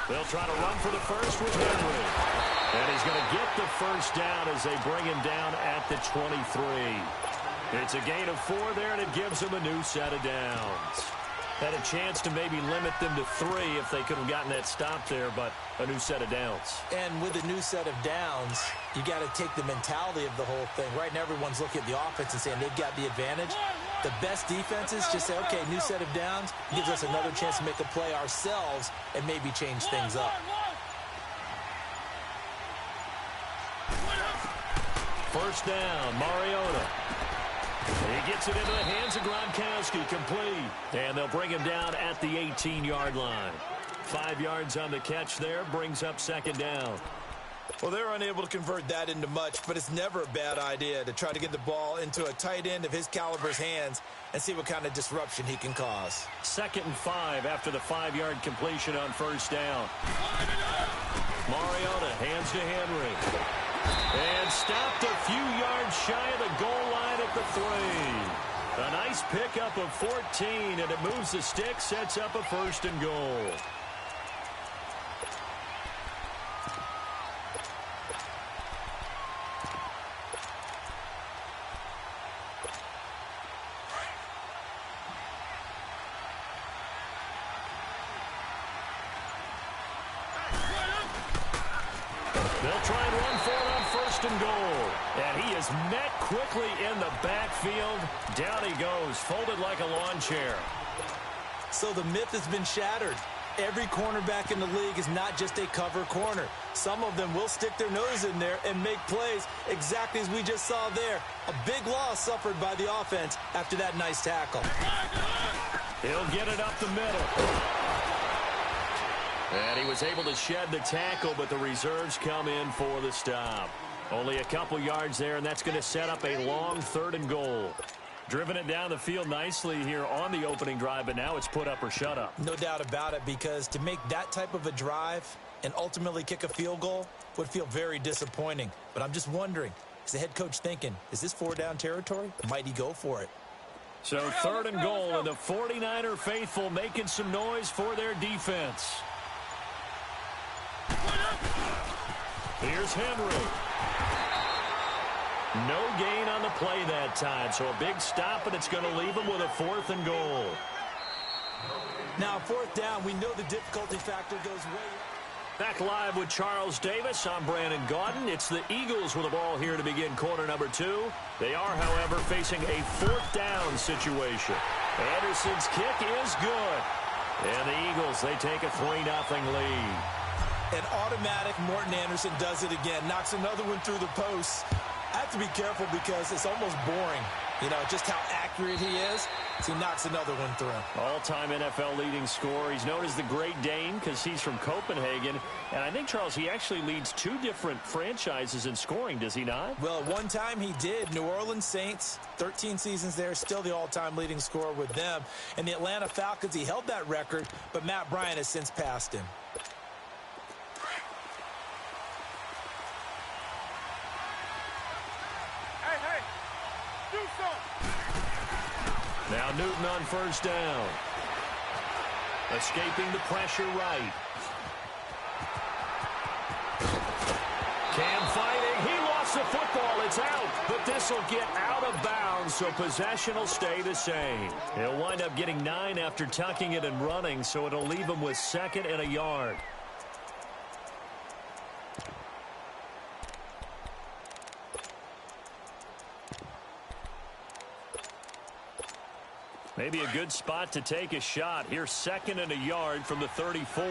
They'll try to run for the first with Henry. And he's going to get the first down as they bring him down at the 23. It's a gain of 4 there, and it gives them a new set of downs. Had a chance to maybe limit them to 3 if they could have gotten that stop there, but a new set of downs. And with a new set of downs, you got to take the mentality of the whole thing. Right now, everyone's looking at the offense and saying they've got the advantage. The best defenses just say, okay, new set of downs gives us another chance to make a play ourselves and maybe change things up. First down, Mariota. He gets it into the hands of Gronkowski, complete. And they'll bring him down at the 18-yard line. 5 yards on the catch there, brings up second down. Well, they're unable to convert that into much, but it's never a bad idea to try to get the ball into a tight end of his caliber's hands and see what kind of disruption he can cause. 2nd and 5 after the 5-yard completion on first down. Mariota hands to Henry. And stopped a few yards shy of the goal line at the 3. A nice pickup of 14, and it moves the stick, sets up a 1st and goal. They'll try and run for it on 1st and goal. And he is met quickly in the backfield. Down he goes, folded like a lawn chair. So the myth has been shattered. Every cornerback in the league is not just a cover corner. Some of them will stick their nose in there and make plays exactly as we just saw there. A big loss suffered by the offense after that nice tackle. He'll get it up the middle. And he was able to shed the tackle, but the reserves come in for the stop. Only a couple yards there, and that's going to set up a long 3rd and goal. Driven it down the field nicely here on the opening drive, but now it's put up or shut up. No doubt about it, because to make that type of a drive and ultimately kick a field goal would feel very disappointing. But I'm just wondering, is the head coach thinking, is this 4-down territory? Might he go for it? So 3rd and goal, and the 49er faithful making some noise for their defense. Here's Henry. No gain on the play that time, so a big stop, and it's going to leave him with a 4th and goal. Now, 4th down, we know the difficulty factor goes way. Back live with Charles Davis. I'm Brandon Gaudin. It's the Eagles with the ball here to begin quarter number 2. They are, however, facing a 4th down situation. Anderson's kick is good. And the Eagles, they take a 3-0 lead. An automatic Morton Anderson does it again. Knocks another one through the posts. I have to be careful because it's almost boring, you know, just how accurate he is. So he knocks another one through. All-time NFL leading scorer. He's known as the Great Dane because he's from Copenhagen. And I think, Charles, he actually leads 2 different franchises in scoring, does he not? Well, at one time he did. New Orleans Saints, 13 seasons there, still the all-time leading scorer with them. And the Atlanta Falcons, he held that record, but Matt Bryant has since passed him. Now Newton on first down. Escaping the pressure right. Cam fighting. He lost the football. It's out. But this will get out of bounds, so possession will stay the same. He'll wind up getting 9 after tucking it and running, so it'll leave him with 2nd and a yard. Maybe a good spot to take a shot. Here's 2nd and a yard from the 34.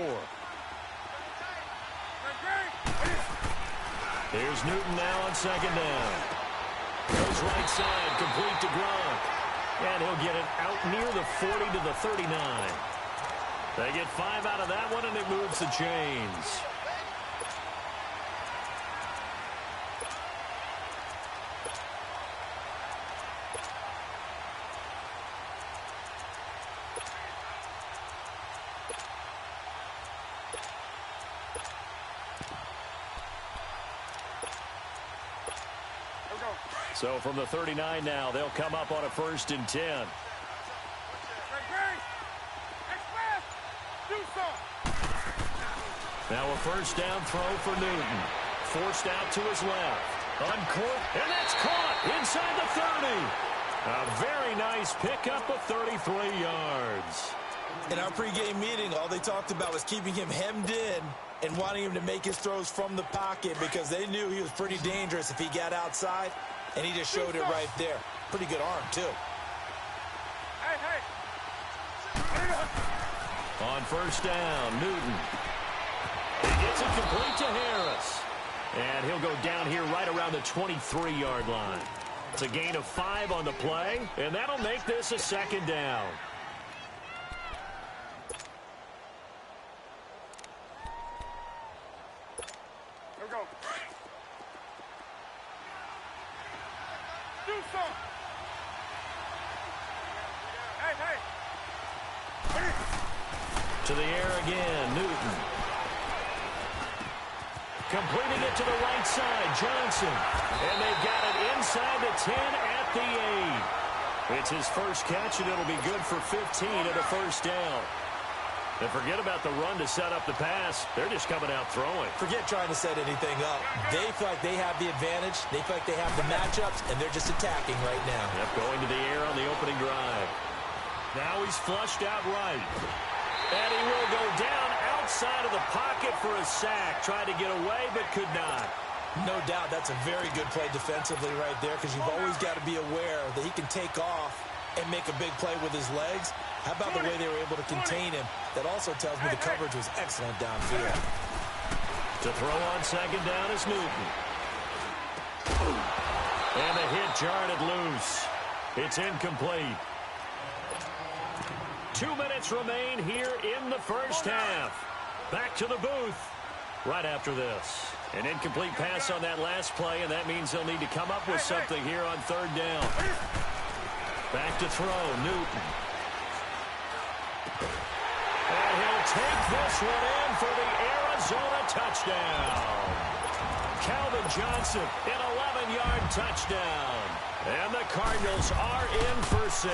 Here's Newton now on 2nd down. Goes right side, complete to Gronk. And he'll get it out near the 40 to the 39. They get 5 out of that one, and it moves the chains. So from the 39 now, they'll come up on a 1st and 10. Now a first down throw for Newton. Forced out to his left. Uncorked, and that's caught inside the 30. A very nice pickup of 33 yards. In our pregame meeting, all they talked about was keeping him hemmed in and wanting him to make his throws from the pocket because they knew he was pretty dangerous if he got outside, and he just showed it right there. Pretty good arm, too. On first down, Newton. He gets it complete to Harris. And he'll go down here right around the 23-yard line. It's a gain of 5 on the play, and that'll make this a second down. Here we go. Do something. Hey. To the air again, Newton. Completing it to the right side, Johnson. And they've got it inside the 10 at the 8. It's his first catch, and it'll be good for 15 at a first down. And forget about the run to set up the pass. They're just coming out throwing. Forget trying to set anything up. They feel like they have the advantage. They feel like they have the matchups, and they're just attacking right now. Yep, going to the air on the opening drive. Now he's flushed out right. And he will go down outside of the pocket for a sack. Tried to get away, but could not. No doubt that's a very good play defensively right there because you've always got to be aware that he can take off and make a big play with his legs. How about the way they were able to contain him? That also tells me the coverage was excellent downfield. To throw on second down is Newton. And the hit jarred it loose. It's incomplete. 2 minutes remain here in the first half. Back to the booth right after this. An incomplete pass on that last play, and that means they'll need to come up with something here on third down. Back to throw, Newton. And he'll take this one in for the Arizona touchdown. Calvin Johnson, an 11-yard touchdown. And the Cardinals are in for 6.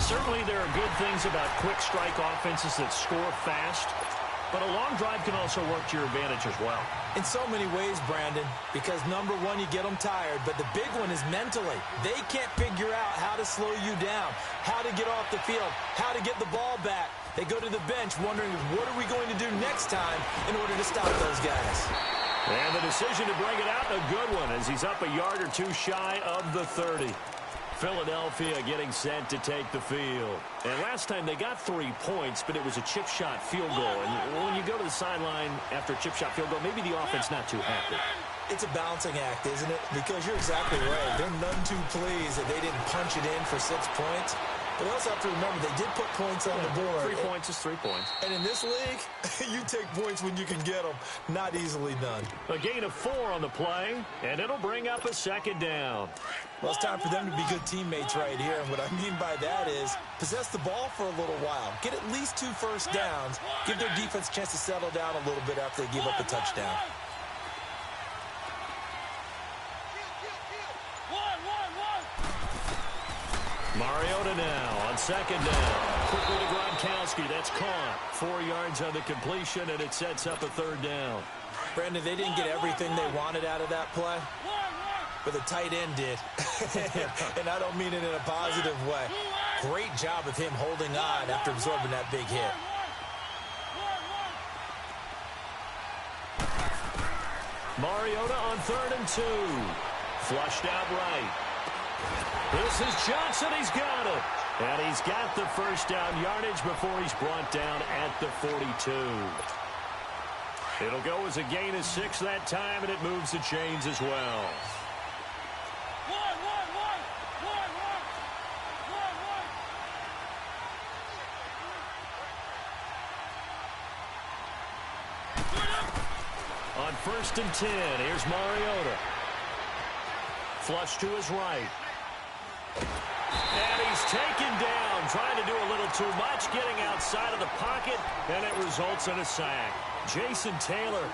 Certainly there are good things about quick strike offenses that score fast, but a long drive can also work to your advantage as well. In so many ways, Brandon, because number one, you get them tired, but the big one is mentally. They can't figure out how to slow you down, how to get off the field, how to get the ball back. They go to the bench wondering, what are we going to do next time in order to stop those guys? And the decision to bring it out, a good one, as he's up a yard or two shy of the 30. Philadelphia getting set to take the field. And last time they got 3 points, but it was a chip shot field goal. And when you go to the sideline after a chip shot field goal, maybe the offense not too happy. It's a balancing act, isn't it? Because you're exactly right. They're none too pleased that they didn't punch it in for 6 points. But we also have to remember they did put points on the board. 3 points is 3 points. And in this league, you take points when you can get them. Not easily done. A gain of 4 on the play, and it'll bring up a second down. Well, it's time for them to be good teammates right here. And what I mean by that is possess the ball for a little while. Get at least 2 first downs. Give their defense a chance to settle down a little bit after they give up a touchdown. Mariota now on second down. Quickly to Gronkowski. That's caught. 4 yards on the completion, and it sets up a third down. Brandon, they didn't get everything they wanted out of that play, but the tight end did. And I don't mean it in a positive way. Great job of him holding on after absorbing that big hit. Mariota on 3rd and 2. Flushed out right. This is Johnson. He's got it. And he's got the first down yardage before he's brought down at the 42. It'll go as a gain of 6 that time, and it moves the chains as well. On 1st and 10, here's Mariota. Flush to his right. And he's taken down, trying to do a little too much, getting outside of the pocket, and it results in a sack. Jason Taylor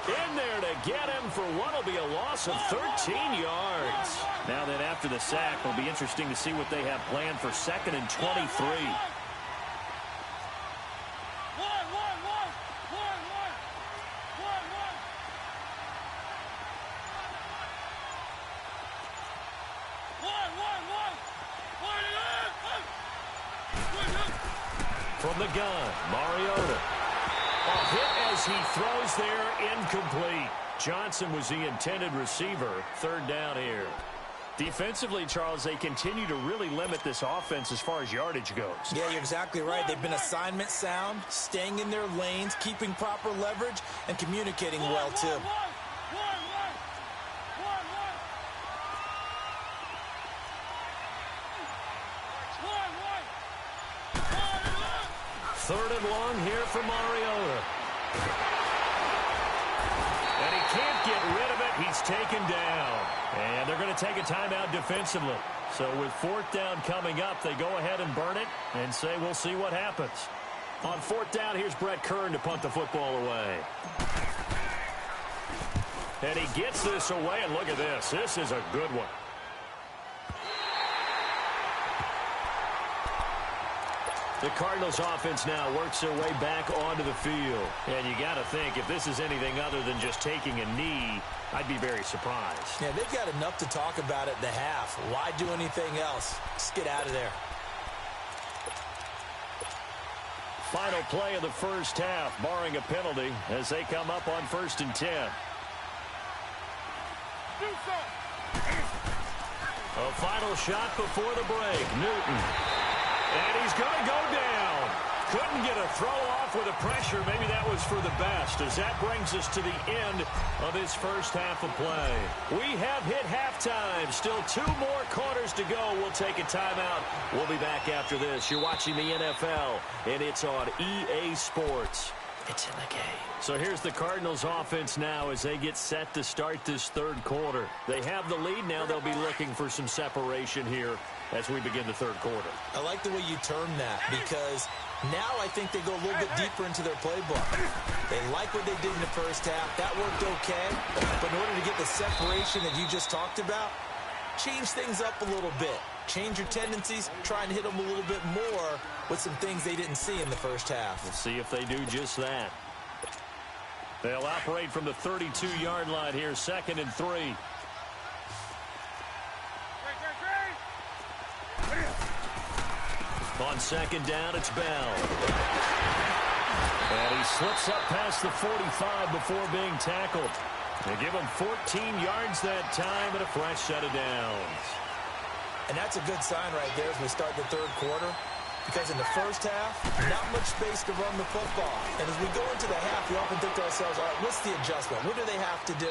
in there to get him for what will be a loss of 13 yards. Now that after the sack, it'll be interesting to see what they have planned for 2nd and 23. From the gun, Mariota. A hit as he throws there, incomplete. Johnson was the intended receiver. Third down here. Defensively, Charles, they continue to really limit this offense as far as yardage goes. Yeah, you're exactly right. They've been assignment sound, staying in their lanes, keeping proper leverage, and communicating well, too. Third and long here for Mariota. And he can't get rid of it. He's taken down. And they're going to take a timeout defensively. So with fourth down coming up, they go ahead and burn it and say we'll see what happens. On fourth down, here's Brett Kern to punt the football away. And he gets this away, and look at this. This is a good one. The Cardinals offense now works their way back onto the field. And you got to think, if this is anything other than just taking a knee, I'd be very surprised. Yeah, they've got enough to talk about at the half. Why do anything else? Just get out of there. Final play of the first half, barring a penalty, as they come up on 1st and 10. A final shot before the break. Newton. And he's going to go down. Couldn't get a throw off with the pressure. Maybe that was for the best, as that brings us to the end of this first half of play. We have hit halftime. Still 2 more quarters to go. We'll take a timeout. We'll be back after this. You're watching the NFL, and it's on EA Sports. It's in the game. So here's the Cardinals offense now as they get set to start this third quarter. They have the lead now. They'll be looking for some separation here as we begin the third quarter. I like the way you term that, because now I think they go a little bit deeper into their playbook. They like what they did in the first half. That worked okay. But in order to get the separation that you just talked about, change things up a little bit. Change your tendencies, try and hit them a little bit more with some things they didn't see in the first half. We'll see if they do just that. They'll operate from the 32-yard line here, 2nd and 3. On 2nd down, it's Bell. And he slips up past the 45 before being tackled. They give him 14 yards that time and a fresh set of downs. And that's a good sign right there as we start the third quarter. Because in the first half, not much space to run the football. And as we go into the half, we often think to ourselves, all right, what's the adjustment? What do they have to do?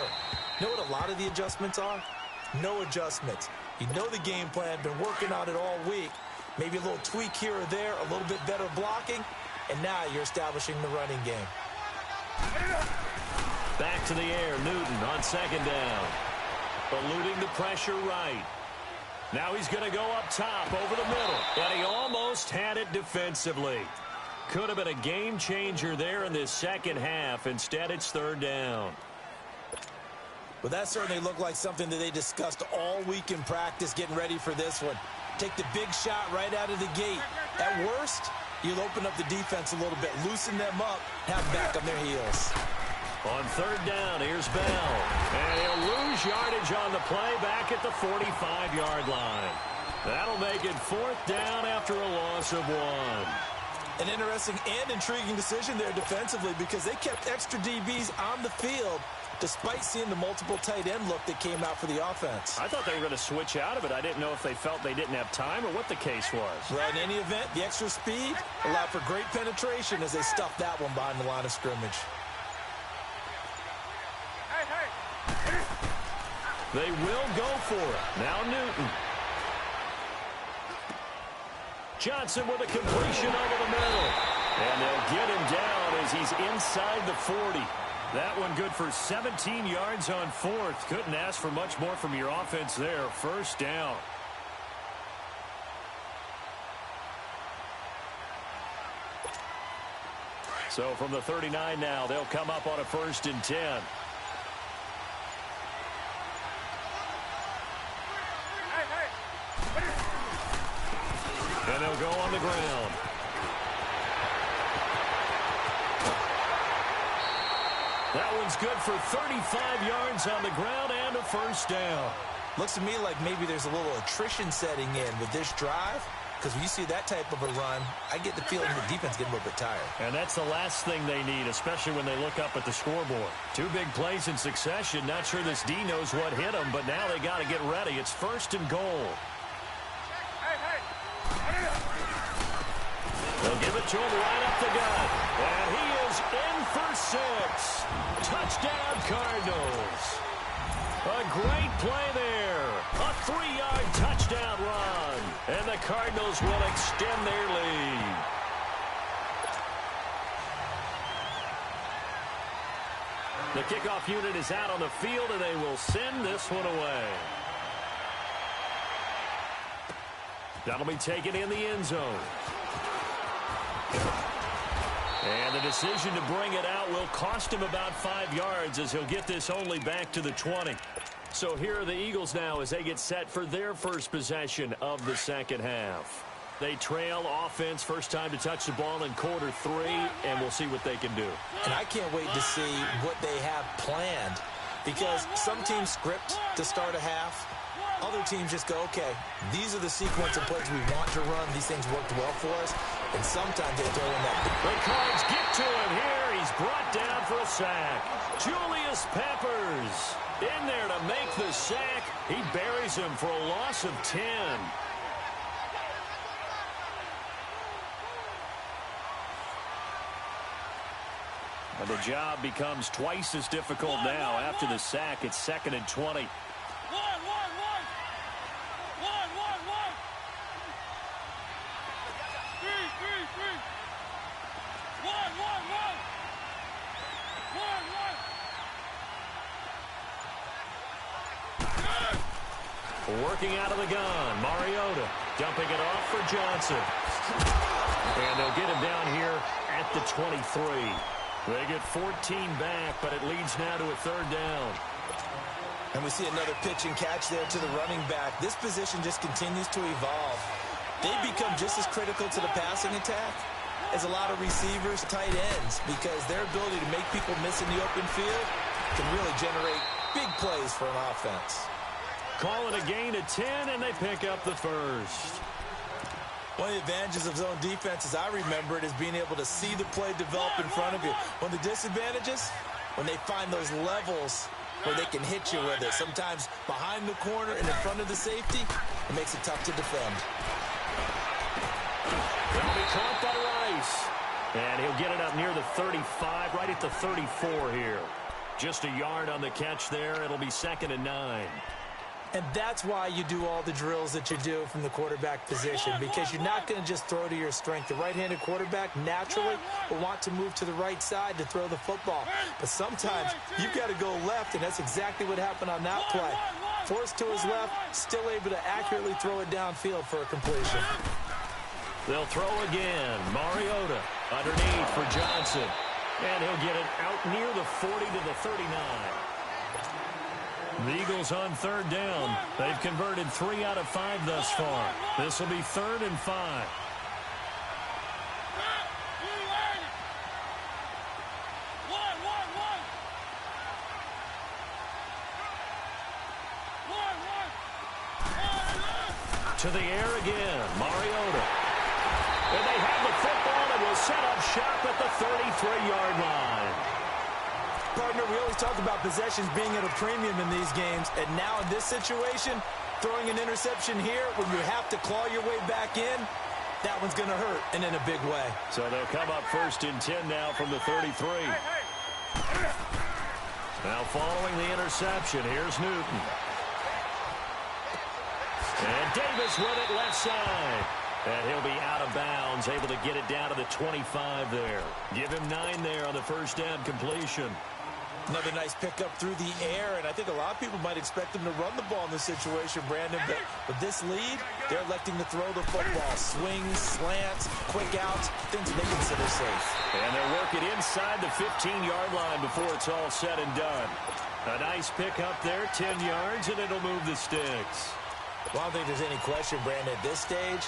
You know what a lot of the adjustments are? No adjustments. You know the game plan, been working on it all week. Maybe a little tweak here or there, a little bit better blocking, and now you're establishing the running game. Back to the air, Newton on 2nd down. Eluding the pressure right. Now he's going to go up top over the middle. And he almost had it defensively. Could have been a game changer there in this second half. Instead, it's 3rd down. Well, that certainly looked like something that they discussed all week in practice, getting ready for this one. Take the big shot right out of the gate. At worst, you'll open up the defense a little bit, loosen them up, have them back on their heels. On 3rd down, here's Bell. And he'll lose yardage on the play back at the 45-yard line. That'll make it 4th down after a loss of 1. An interesting and intriguing decision there defensively, because they kept extra DBs on the field despite seeing the multiple tight end look that came out for the offense. I thought they were going to switch out of it. I didn't know if they felt they didn't have time or what the case was. Well, in any event, the extra speed allowed for great penetration as they stuffed that one behind the line of scrimmage. They will go for it. Now Newton. Johnson with a completion over the middle. And they'll get him down as he's inside the 40. That one good for 17 yards on 4th. Couldn't ask for much more from your offense there. 1st down. So from the 39 now, they'll come up on a 1st and 10. And they'll go on the ground. That one's good for 35 yards on the ground and a 1st down. Looks to me like maybe there's a little attrition setting in with this drive. because when you see that type of a run, I get the feeling the defense getting a little bit tired. And that's the last thing they need, especially when they look up at the scoreboard. 2 big plays in succession. Not sure this D knows what hit him, but now they got to get ready. It's 1st and goal. They'll give it to him right up the gut. And he is in for 6. Touchdown, Cardinals. A great play there. A 3-yard touchdown run. And the Cardinals will extend their lead. The kickoff unit is out on the field, and they will send this one away. That'll be taken in the end zone. And the decision to bring it out will cost him about 5 yards as he'll get this only back to the 20. So here are the Eagles now as they get set for their first possession of the second half. They trail offense, first time to touch the ball in quarter 3, and we'll see what they can do. And I can't wait to see what they have planned, because some teams script to start a half. Other teams just go, okay, these are the sequence of plays we want to run. These things worked well for us. And sometimes they throw in that. The Cards get to him here. He's brought down for a sack. Julius Peppers in there to make the sack. He buries him for a loss of 10. And the job becomes twice as difficult now. After the sack, it's 2nd and 20. Working out of the gun, Mariota dumping it off for Johnson. And they'll get him down here at the 23. They get 14 back, but it leads now to a 3rd down. And we see another pitch and catch there to the running back. This position just continues to evolve. They become just as critical to the passing attack as a lot of receivers, tight ends, because their ability to make people miss in the open field can really generate big plays for an offense. Call it a gain of 10, and they pick up the first. One of the advantages of zone defense, as I remember it, is being able to see the play develop in front of you. One of the disadvantages, when they find those levels where they can hit you with it, sometimes behind the corner and in front of the safety, it makes it tough to defend. That'll be caught by Rice. And he'll get it up near the 35, right at the 34 here. Just a yard on the catch there. It'll be 2nd and 9. And that's why you do all the drills that you do from the quarterback position, because you're not going to just throw to your strength. The right-handed quarterback naturally will want to move to the right side to throw the football. But sometimes you've got to go left, and that's exactly what happened on that play. Forced to his left, still able to accurately throw it downfield for a completion. They'll throw again. Mariota underneath for Johnson. And he'll get it out near the 40 to the 39. The Eagles on 3rd down. They've converted 3 out of 5 thus far. This will be 3rd and 5. To the air again, Mariota. And they have the football and will set up shop at the 33-yard line. Partner, we always talk about possessions being at a premium in these games, and now in this situation, throwing an interception here when you have to claw your way back in, that one's going to hurt, and in a big way. So they'll come up 1st and 10 now from the 33. Now following the interception, here's Newton. And Davis with it left side. And he'll be out of bounds, able to get it down to the 25 there. Give him 9 there on the first down completion. Another nice pickup through the air, and I think a lot of people might expect him to run the ball in this situation, Brandon, but with this lead, they're electing to throw the football. Swings, slants, quick outs, things they consider safe. And they'll work it inside the 15-yard line before it's all said and done. A nice pickup there, 10 yards, and it'll move the sticks. Well, I don't think there's any question, Brandon, at this stage,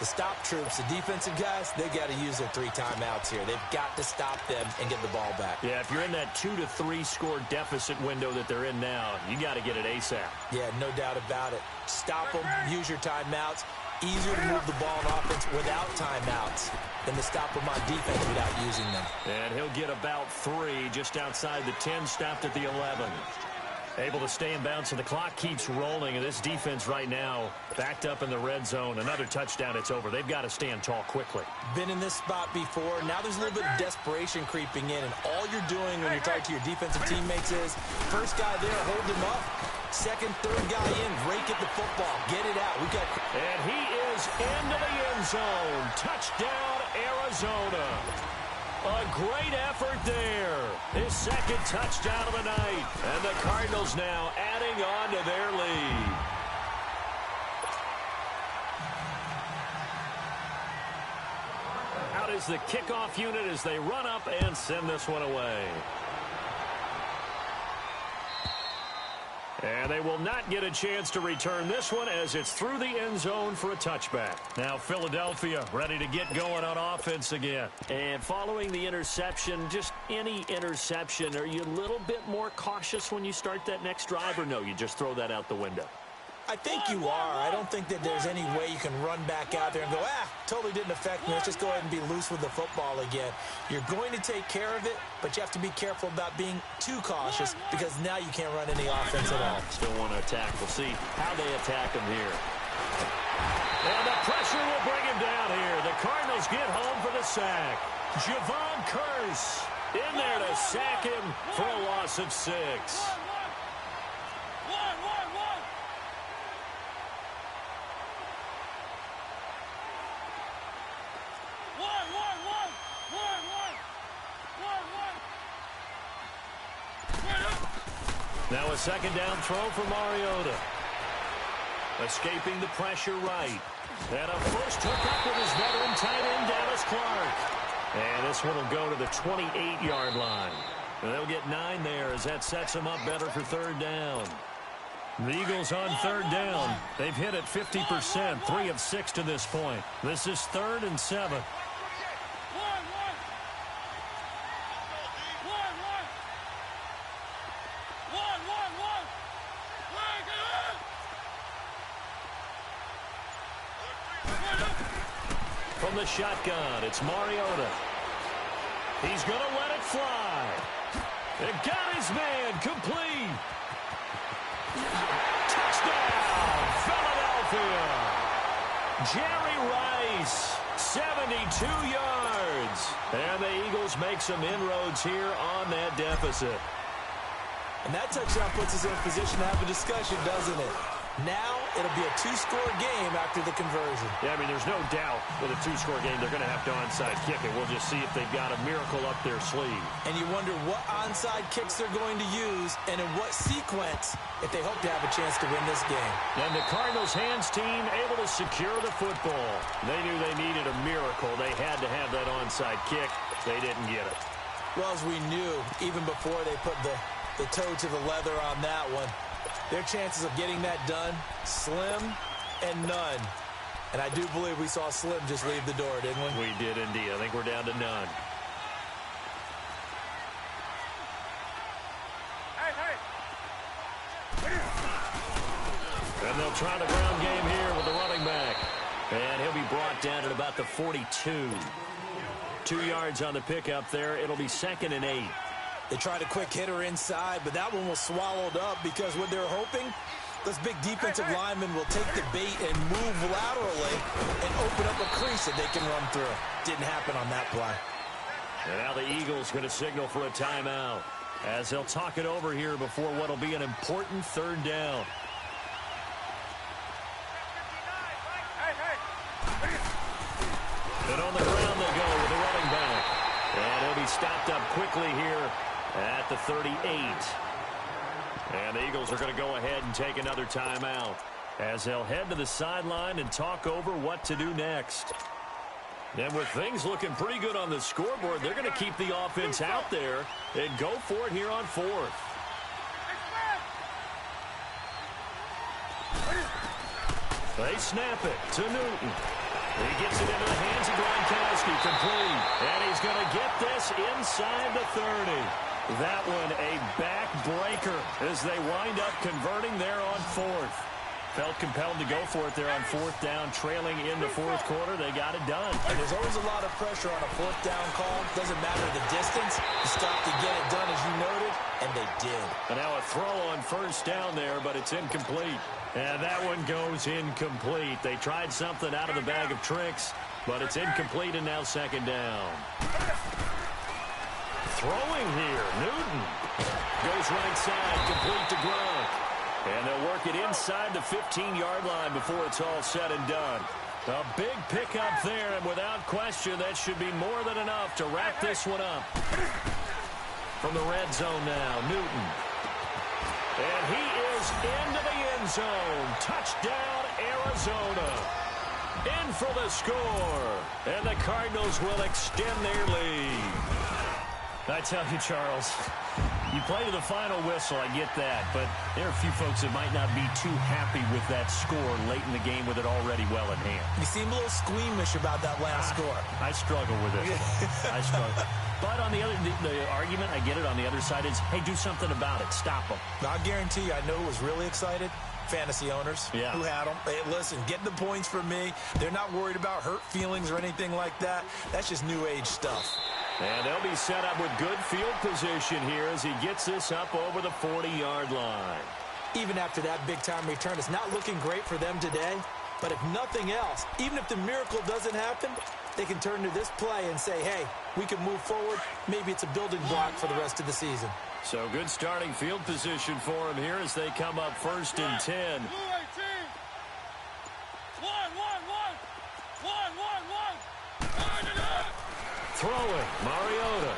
the stop troops, the defensive guys, they got to use their 3 timeouts here. They've got to stop them and get the ball back. Yeah, if you're in that 2 to 3 score deficit window that they're in now, you got to get it ASAP. Yeah, no doubt about it. Stop them, use your timeouts, easier to move the ball on offense without timeouts than to stop them on defense without using them. And he'll get about 3 just outside the 10, stopped at the 11. Able to stay in bounds, so the clock keeps rolling, and this defense right now backed up in the red zone. Another touchdown, it's over. They've got to stand tall quickly. Been in this spot before. Now there's a little bit of desperation creeping in, and all you're doing when you're talking to your defensive teammates is first guy there, hold him up. Second, third guy in, rake at the football. Get it out. And he is into the end zone. Touchdown, Arizona. A great effort there. His second touchdown of the night. And the Cardinals now adding on to their lead. Out is the kickoff unit as they run up and send this one away. And they will not get a chance to return this one as it's through the end zone for a touchback. Now Philadelphia ready to get going on offense again. And following the interception, just any interception, are you a little bit more cautious when you start that next drive, or no, you just throw that out the window? I think you are. I don't think that there's any way you can run back out there and go, totally didn't affect me. Let's just go ahead and be loose with the football again. You're going to take care of it, but you have to be careful about being too cautious because now you can't run any offense at all. Still want to attack. We'll see how they attack him here. And the pressure will bring him down here. The Cardinals get home for the sack. Javon Curse in there to sack him for a loss of 6. Now a second down throw for Mariota. Escaping the pressure right. And a first hookup with his veteran tight end, Dallas Clark. And this one will go to the 28-yard line. And they'll get 9 there as that sets them up better for third down. The Eagles on third down. They've hit it 50%, 3 of 6 to this point. This is 3rd and 7. From the shotgun, it's Mariota. He's going to let it fly. It got his man complete. Touchdown, Philadelphia. Jerry Rice, 72 yards. And the Eagles make some inroads here on that deficit. And that touchdown puts us in a position to have a discussion, doesn't it? Now it'll be a 2-score game after the conversion. Yeah, I mean, there's no doubt with a 2-score game they're going to have to onside kick it. We'll just see if they've got a miracle up their sleeve. And you wonder what onside kicks they're going to use and in what sequence if they hope to have a chance to win this game. And the Cardinals hands team able to secure the football. They knew they needed a miracle. They had to have that onside kick. They didn't get it. Well, as we knew, even before they put the toe to the leather on that one, their chances of getting that done, slim and none. And I do believe we saw Slim just leave the door, didn't we? We did indeed. I think we're down to none. And they'll try the ground game here with the running back. And he'll be brought down at about the 42. 2 yards on the pickup there. It'll be 2nd and 8. They tried a quick hitter inside, but that one was swallowed up because what they're hoping, those big defensive linemen will take the bait and move laterally and open up a crease that they can run through. Didn't happen on that play. And now the Eagles going to signal for a timeout as they'll talk it over here before what will be an important third down. And on the ground they go with the running back. And he'll be stopped up quickly here at the 38. And the Eagles are going to go ahead and take another timeout as they'll head to the sideline and talk over what to do next. And with things looking pretty good on the scoreboard, they're going to keep the offense out there and go for it here on 4th. They snap it to Newton. He gets it into the hands of Gronkowski, complete. And he's going to get this inside the 30. That one a backbreaker as they wind up converting there on 4th. Felt compelled to go for it there on fourth down, trailing in the fourth quarter. They got it done. And there's always a lot of pressure on a fourth down call. Doesn't matter the distance. You stop to get it done, as you noted, and they did. And now a throw on first down there, but it's incomplete. And that one goes incomplete. They tried something out of the bag of tricks, but it's incomplete, and now second down. Throwing here, Newton. Goes right side, complete to Gronk. And they'll work it inside the 15-yard line before it's all said and done. A big pickup there, and without question, that should be more than enough to wrap this one up. From the red zone now, Newton. And he is into the end zone. Touchdown, Arizona. In for the score. And the Cardinals will extend their lead. I tell you, Charles, you play to the final whistle, I get that, but there are a few folks that might not be too happy with that score late in the game with it already well in hand. You seem a little squeamish about that last score. I struggle with it. I struggle. But on the other, the argument, I get it, on the other side is, hey, do something about it. Stop them. Now, I guarantee you, I know who was really excited. Fantasy owners who had them. Hey, listen, get the points for me. They're not worried about hurt feelings or anything like that. That's just new age stuff. And they'll be set up with good field position here as he gets this up over the 40-yard line. Even after that big-time return, it's not looking great for them today. But if nothing else, even if the miracle doesn't happen, they can turn to this play and say, hey, we can move forward. Maybe it's a building block for the rest of the season. So good starting field position for him here as they come up first and 10. Throwing, Mariota.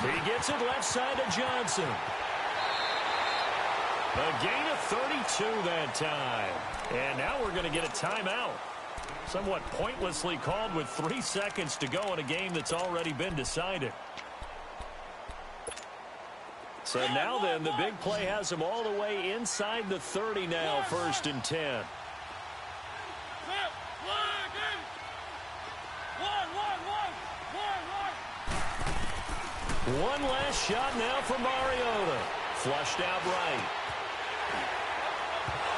He gets it left side to Johnson. A gain of 32 that time. And now we're going to get a timeout. Somewhat pointlessly called with 3 seconds to go in a game that's already been decided. So now then, the big play has them all the way inside the 30 now, first and 10. One last shot now for Mariota. Flushed out right.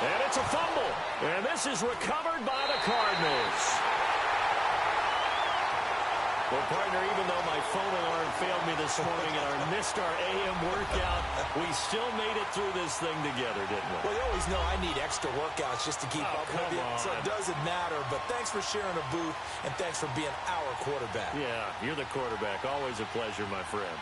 And it's a fumble. And this is recovered by the Cardinals. Well, partner, even though my phone alarm failed me this morning and I missed our AM workout, we still made it through this thing together, didn't we? Well, you always know I need extra workouts just to keep up with you, so it doesn't matter. But thanks for sharing a booth, and thanks for being our quarterback. Yeah, you're the quarterback. Always a pleasure, my friend.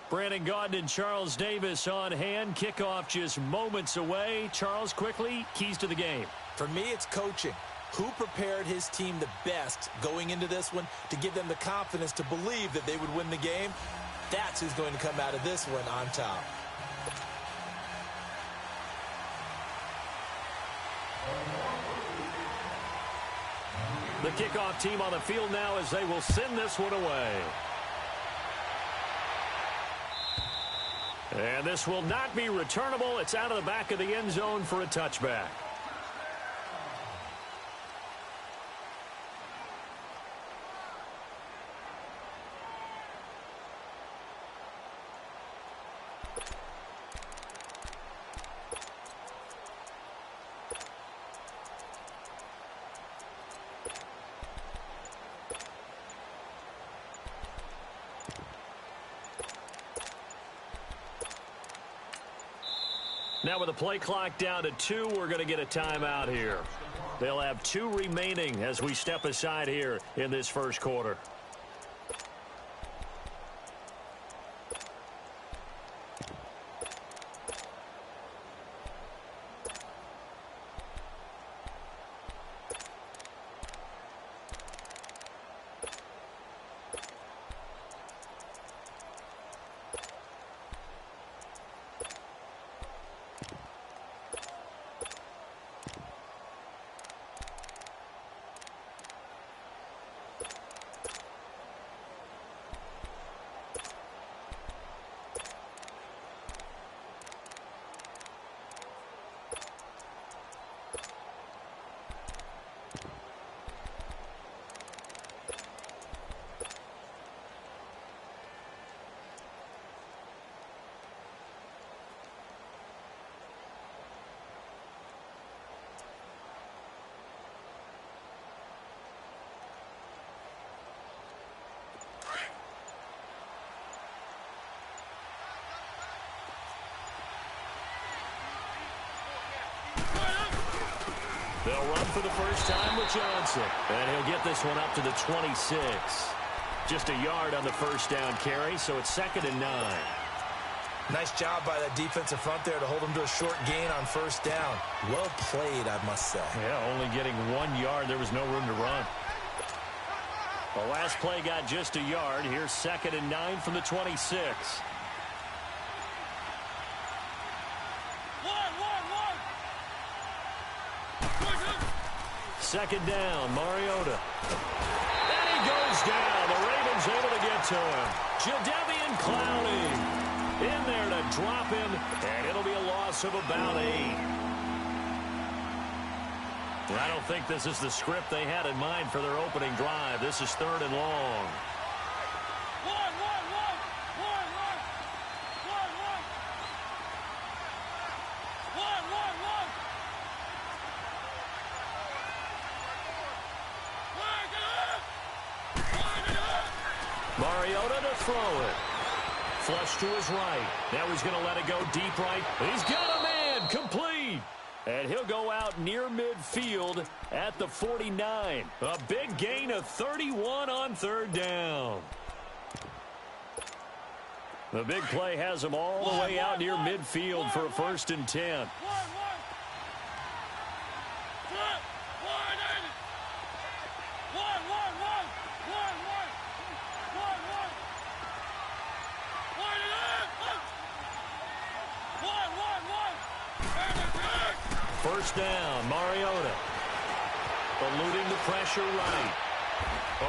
Brandon Gaudin and Charles Davis on hand. Kickoff just moments away. Charles, quickly, keys to the game. For me, it's coaching. Who prepared his team the best going into this one to give them the confidence to believe that they would win the game? That's who's going to come out of this one on top. The kickoff team on the field now as they will send this one away. And this will not be returnable. It's out of the back of the end zone for a touchback. Now with the play clock down to 2, we're going to get a timeout here. They'll have 2 remaining as we step aside here in this first quarter. They'll run for the first time with Johnson. And he'll get this one up to the 26. Just a yard on the first down carry, so it's 2nd and 9. Nice job by that defensive front there to hold them to a short gain on first down. Well played, I must say. Yeah, only getting 1 yard. There was no room to run. The last play got just a yard. Here's 2nd and 9 from the 26. Second down, Mariota. And he goes down. The Ravens able to get to him. Jadeveon Clowney in there to drop him, and it'll be a loss of about 8. And I don't think this is the script they had in mind for their opening drive. This is 3rd and long. Mariota to throw it. Flush to his right. Now he's going to let it go deep right. He's got a man. Complete. And he'll go out near midfield at the 49. A big gain of 31 on 3rd down. The big play has him all the way out near midfield for a 1st and 10. First down, Mariota. Eluding the pressure right.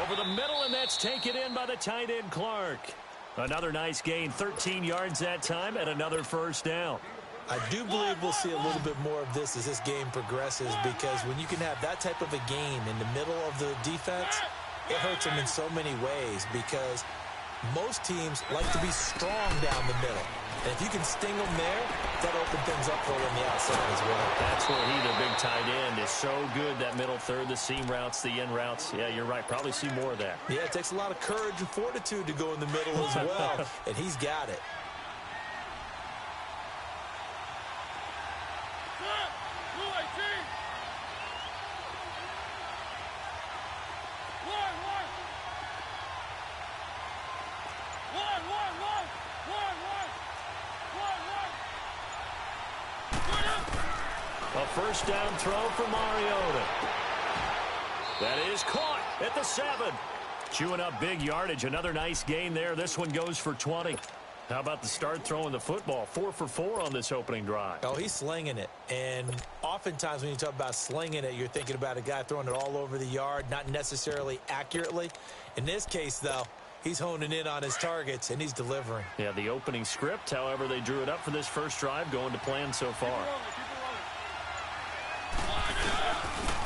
Over the middle, and that's taken in by the tight end, Clark. Another nice gain, 13 yards that time, and another first down. I do believe we'll see a little bit more of this as this game progresses, because when you can have that type of a gain in the middle of the defense, it hurts them in so many ways, because most teams like to be strong down the middle. And if you can sting them there, that opens things up for them on the outside as well. That's where he, the big tight end, is so good, that middle third, the seam routes, the end routes. Yeah, you're right. Probably see more of that. Yeah, it takes a lot of courage and fortitude to go in the middle as well, and he's got it. A first down throw for Mariota. That is caught at the 7. Chewing up big yardage. Another nice gain there. This one goes for 20. How about the start throwing the football? 4 for 4 on this opening drive. Oh, he's slinging it. And oftentimes when you talk about slinging it, you're thinking about a guy throwing it all over the yard, not necessarily accurately. In this case, though, he's honing in on his targets, and he's delivering. Yeah, the opening script, however, they drew it up for this first drive, going to plan so far.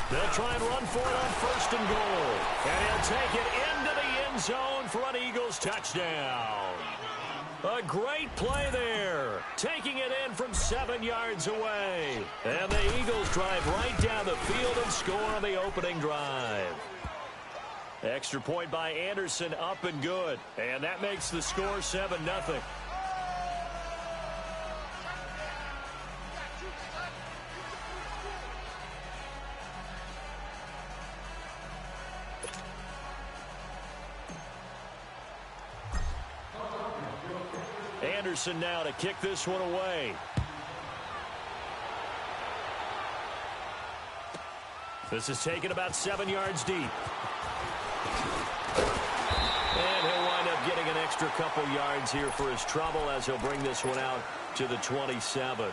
They'll try and run for it on first and goal. And he'll take it into the end zone for an Eagles touchdown. A great play there. Taking it in from 7 yards away. And the Eagles drive right down the field and score on the opening drive. Extra point by Anderson, up and good. And that makes the score 7-0. Anderson now to kick this one away. This is taken about 7 yards deep. And he'll wind up getting an extra couple yards here for his trouble as he'll bring this one out to the 27.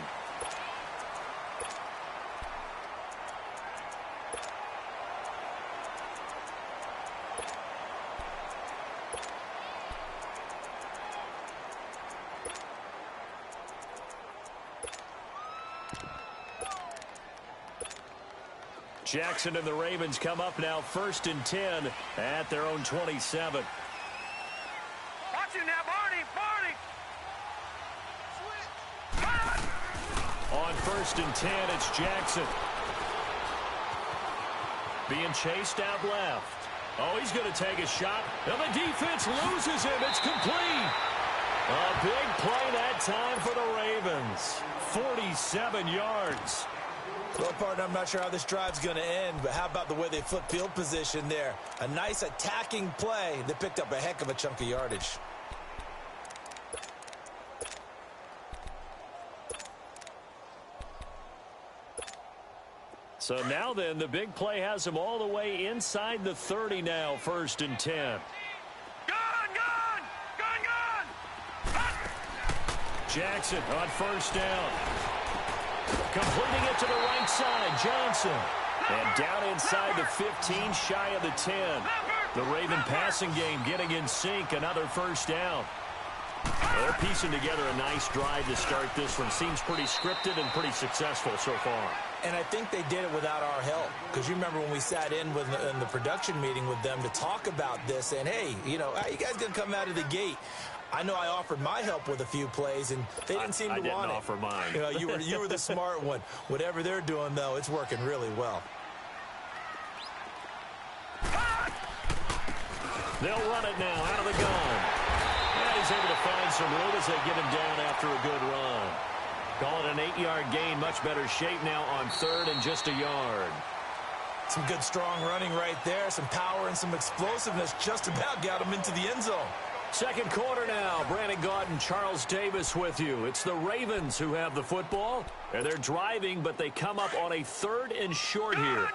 Jackson and the Ravens come up now 1st and 10 at their own 27. Watch you now, Barney! On 1st and 10, it's Jackson. Being chased out left. Oh, he's going to take a shot. And the defense loses him. It's complete. A big play that time for the Ravens. 47 yards. Well, partner, I'm not sure how this drive's going to end, but how about the way they flip field position there? A nice attacking play that picked up a heck of a chunk of yardage. So now then, the big play has him all the way inside the 30 now, 1st and 10. Gone! Jackson on first down. Completing it to the right side, Johnson. And down inside the 15, shy of the 10. The Raven passing game getting in sync, another first down. They're piecing together a nice drive to start this one. Seems pretty scripted and pretty successful so far. And I think they did it without our help. Because you remember when we sat in the production meeting with them to talk about this. And, hey, you know, how you guys going to come out of the gate? I know I offered my help with a few plays, and they didn't seem to want it. I didn't offer mine. You know, you were the smart one. Whatever they're doing, though, it's working really well. They'll run it now out of the gun. And he's able to find some room as they get him down after a good run. Call it an 8-yard gain. Much better shape now on 3rd and just a yard. Some good, strong running right there. Some power and some explosiveness just about got him into the end zone. Second quarter now. Brandon Gaudin, Charles Davis with you. It's the Ravens who have the football. And they're driving, but they come up on a 3rd and short here. Gone!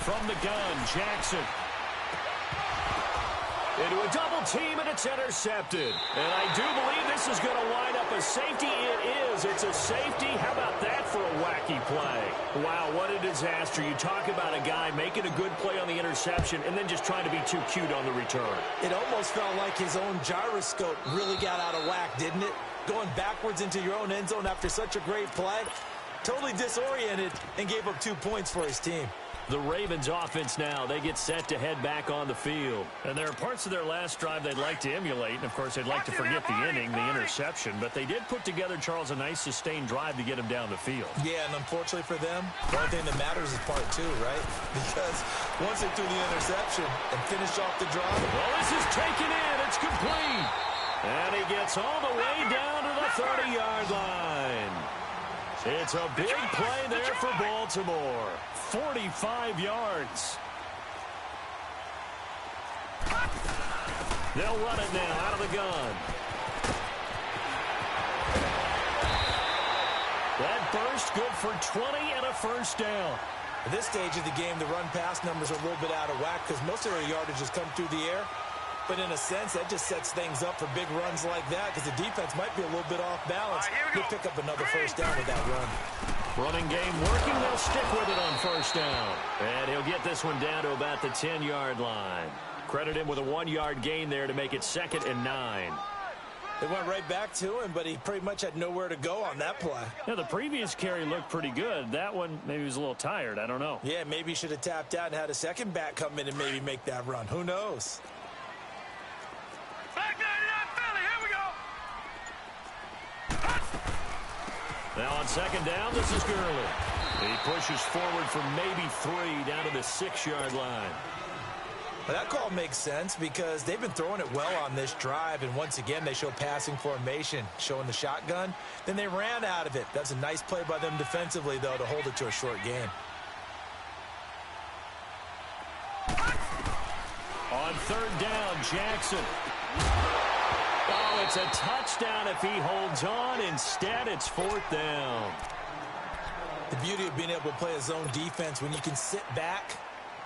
From the gun, Jackson. Into a double team, and it's intercepted. And I do believe this is going to wind up a safety. It is. It's a safety. How about that for a wacky play? Wow, what a disaster. You talk about a guy making a good play on the interception and then just trying to be too cute on the return. It almost felt like his own gyroscope really got out of whack, didn't it? Going backwards into your own end zone after such a great play. Totally disoriented and gave up 2 points for his team. The Ravens offense now, they get set to head back on the field. And there are parts of their last drive they'd like to emulate. And, of course, they'd like to forget the inning, the interception. But they did put together, Charles, a nice sustained drive to get him down the field. Yeah, and unfortunately for them, the only thing that matters is part 2, right? Because once they threw the interception and finished off the drive. Well, this is taken in. It's complete. And he gets all the way down to the 30-yard line. It's a big play there for Baltimore. 45 yards. They'll run it now out of the gun. That burst good for 20 and a first down. At this stage of the game, the run-pass numbers are a little bit out of whack because most of their yardage has come through the air. But in a sense, that just sets things up for big runs like that because the defense might be a little bit off balance. You'll pick up another first down with that run. Running game working. They'll stick with it on first down. And he'll get this one down to about the 10-yard line. Credit him with a 1-yard gain there to make it 2nd and 9. They went right back to him, but he pretty much had nowhere to go on that play. Yeah, the previous carry looked pretty good. That one, maybe he was a little tired. I don't know. Yeah, maybe he should have tapped out and had a second back come in and maybe make that run. Who knows? Back 99 Philly, here we go. Now on 2nd down, this is Gurley. He pushes forward for maybe 3 down to the 6-yard line. Well, that call makes sense because they've been throwing it well on this drive, and once again, they show passing formation, showing the shotgun. Then they ran out of it. That's a nice play by them defensively, though, to hold it to a short gain. On 3rd down, Jackson. Oh, it's a touchdown if he holds on. Instead, it's 4th down. The beauty of being able to play a zone defense when you can sit back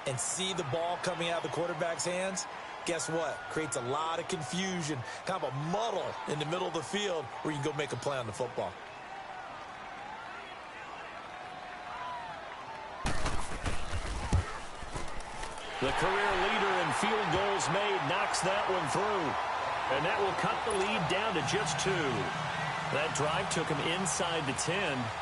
and see the ball coming out of the quarterback's hands, guess what? Creates a lot of confusion, kind of a muddle in the middle of the field where you can go make a play on the football. The career leader in field goals made knocks that one through. And that will cut the lead down to just 2. That drive took him inside the 10.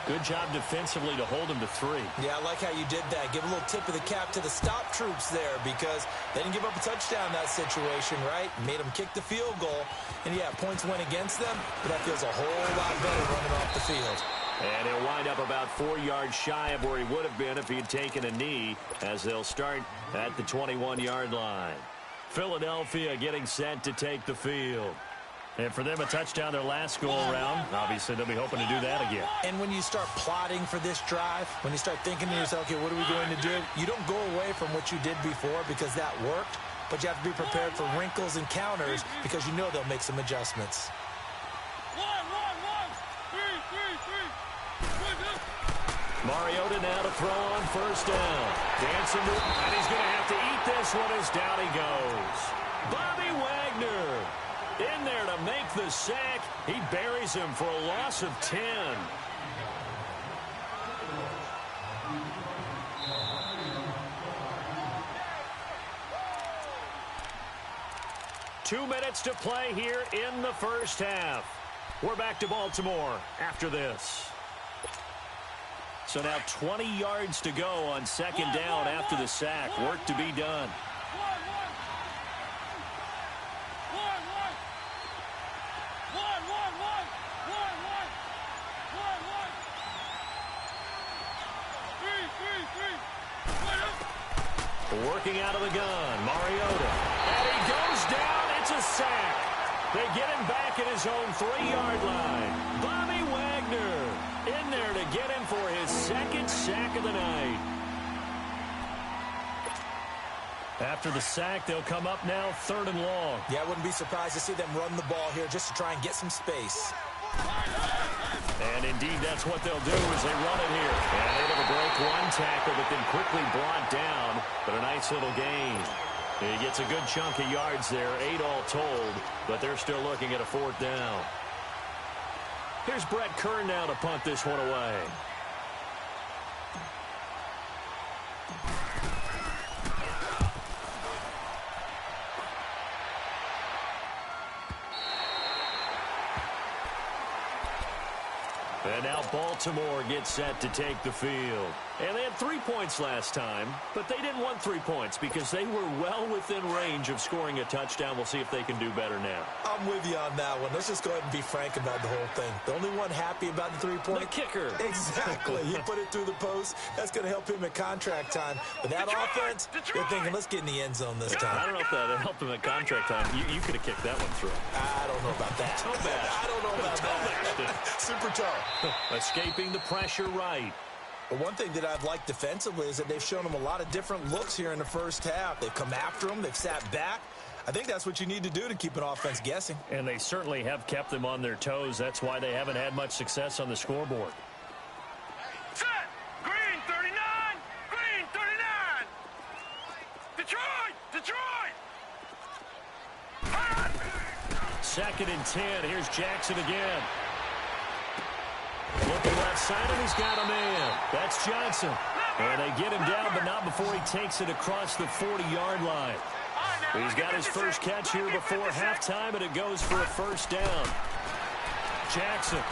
Good job defensively to hold him to 3. Yeah, I like how you did that. Give a little tip of the cap to the stop troops there because they didn't give up a touchdown in that situation, right? Made them kick the field goal. And, yeah, points went against them, but that feels a whole lot better running off the field. And he'll wind up about 4 yards shy of where he would have been if he'd taken a knee as they'll start at the 21-yard line. Philadelphia getting set to take the field. And for them, a touchdown their last go-around. Obviously, they'll be hoping to do that again. And when you start plotting for this drive, when you start thinking to yourself, okay, what are we going to do? You don't go away from what you did before because that worked, but you have to be prepared for wrinkles and counters because you know they'll make some adjustments. Mariota now to throw on first down. Dancing, and he's going to have to eat this one as down he goes. Bobby Wagner in there to make the sack. He buries him for a loss of 10. Two minutes to play here in the first half. We're back to Baltimore after this. So now 20 yards to go on 2nd down after the sack. Work to be done. Working out of the gun, Mariota. And he goes down. It's a sack. They get him back at his own 3-yard line. Bobby Wagner in there to get him for his 2nd sack of the night. After the sack, they'll come up now 3rd and long. Yeah, I wouldn't be surprised to see them run the ball here just to try and get some space. And indeed, that's what they'll do as they run it here. And able to break one tackle, but then quickly brought down. But a nice little gain. He gets a good chunk of yards there, 8 all told, but they're still looking at a 4th down. Here's Brett Kern now to punt this one away. And now Baltimore gets set to take the field. And they had 3 points last time, but they didn't want 3 points because they were well within range of scoring a touchdown. We'll see if they can do better now. I'm with you on that one. Let's just go ahead and be frank about the whole thing. The only one happy about the 3-point. The kicker. Exactly. He put it through the post. That's going to help him at contract time. But that offense, they're thinking, let's get in the end zone this time. I don't know if that helped him at contract time. You could have kicked that one through. I don't know about that. Toe bash. I don't know about that. Super toe. Escaping the pressure right. But one thing that I've liked defensively is that they've shown them a lot of different looks here in the first half. They've come after them. They've sat back. I think that's what you need to do to keep an offense guessing. And they certainly have kept them on their toes. That's why they haven't had much success on the scoreboard. Set! Green 39! Green 39! Detroit! Detroit! 2nd and 10. Here's Jackson again. Looking left side, and he's got a man. That's Johnson. And they get him down, but not before he takes it across the 40-yard line. He's got his first catch here before halftime, and it goes for a first down. Jackson.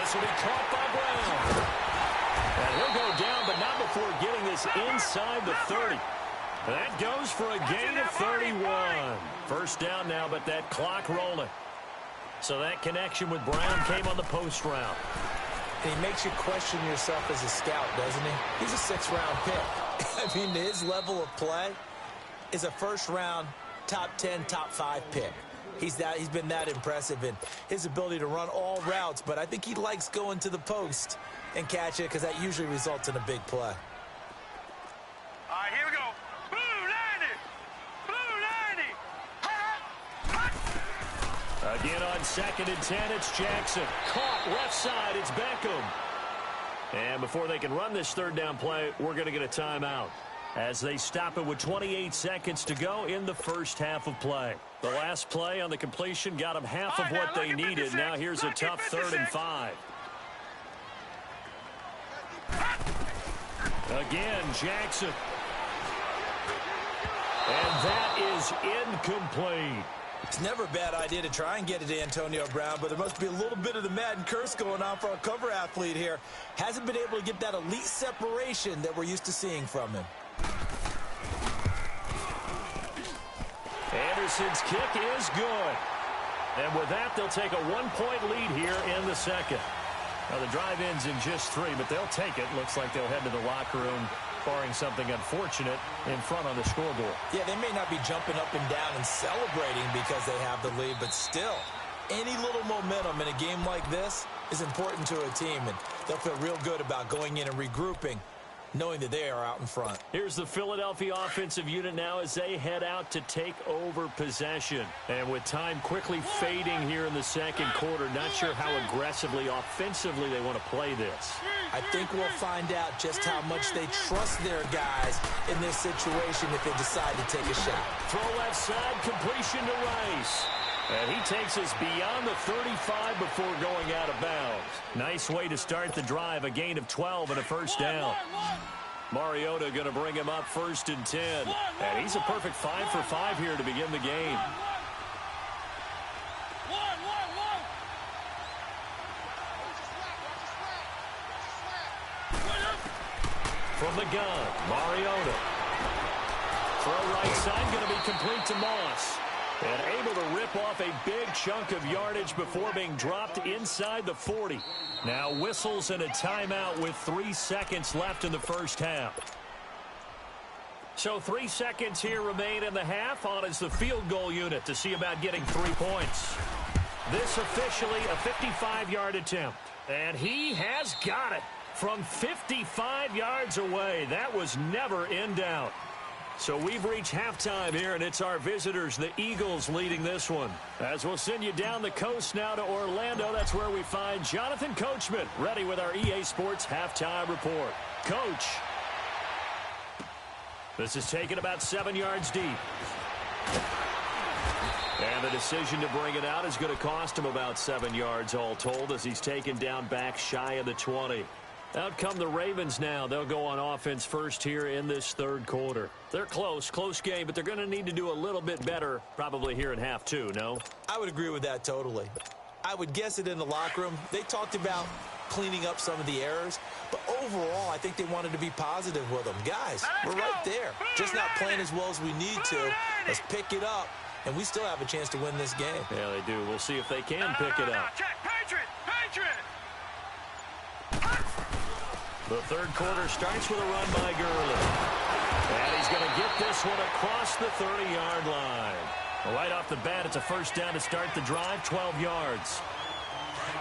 This will be caught by Brown. And he'll go down, but not before getting this inside the 30. That goes for a gain of 31. First down now, but that clock rolling. So that connection with Brown came on the post route. And he makes you question yourself as a scout, doesn't he? He's a 6th-round pick. I mean, his level of play is a first-round, top 10, top 5 pick. He's been that impressive in his ability to run all routes, but I think he likes going to the post and catch it because that usually results in a big play. All right, here we go. Blue 90! Blue 90! Again on 2nd and 10, it's Jackson. Caught left side, it's Beckham. And before they can run this 3rd down play, we're going to get a timeout as they stop it with 28 seconds to go in the first half of play. The last play on the completion got them half of what they needed. Now here's a tough 3rd and 5. Again, Jackson. And that is incomplete. It's never a bad idea to try and get it to Antonio Brown, but there must be a little bit of the Madden curse going on for our cover athlete here. Hasn't been able to get that elite separation that we're used to seeing from him. Anderson's kick is good. And with that, they'll take a 1-point lead here in the second. Now, the drive ends in just 3, but they'll take it. Looks like they'll head to the locker room, barring something unfortunate, in front on the scoreboard. Yeah, they may not be jumping up and down and celebrating because they have the lead, but still, any little momentum in a game like this is important to a team, and they'll feel real good about going in and regrouping, knowing that they are out in front. Here's the Philadelphia offensive unit now as they head out to take over possession. And with time quickly fading here in the second quarter, not sure how aggressively, offensively they want to play this. I think we'll find out just how much they trust their guys in this situation if they decide to take a shot. Throw left side, completion to Rice. And he takes us beyond the 35 before going out of bounds. Nice way to start the drive, a gain of 12 and a first down. Mariota going to bring him up 1st and 10. And he's a perfect 5 for 5 here to begin the game. From the gun, Mariota. Throw right side, going to be complete to Moss. And able to rip off a big chunk of yardage before being dropped inside the 40. Now whistles and a timeout with 3 seconds left in the first half. So 3 seconds here remain in the half. On is the field goal unit to see about getting 3 points. This officially a 55-yard attempt. And he has got it from 55 yards away. That was never in doubt. So we've reached halftime here, and it's our visitors, the Eagles, leading this one. As we'll send you down the coast now to Orlando, that's where we find Jonathan Coachman, ready with our EA Sports Halftime Report. Coach. This is taken about 7 yards deep. And the decision to bring it out is going to cost him about 7 yards all told as he's taken down back shy of the 20. Out come the Ravens now. They'll go on offense first here in this 3rd quarter. They're close game, but they're going to need to do a little bit better probably here in half 2, no? I would agree with that totally. I would guess it in the locker room. They talked about cleaning up some of the errors. But overall, I think they wanted to be positive with them. Guys, we're right there. Just not playing as well as we need to. Let's pick it up, and we still have a chance to win this game. Yeah, they do. We'll see if they can pick it up. Check, Patriot! Patriot! The third quarter starts with a run by Gurley. And he's going to get this one across the 30-yard line. Right off the bat, it's a first down to start the drive, 12 yards.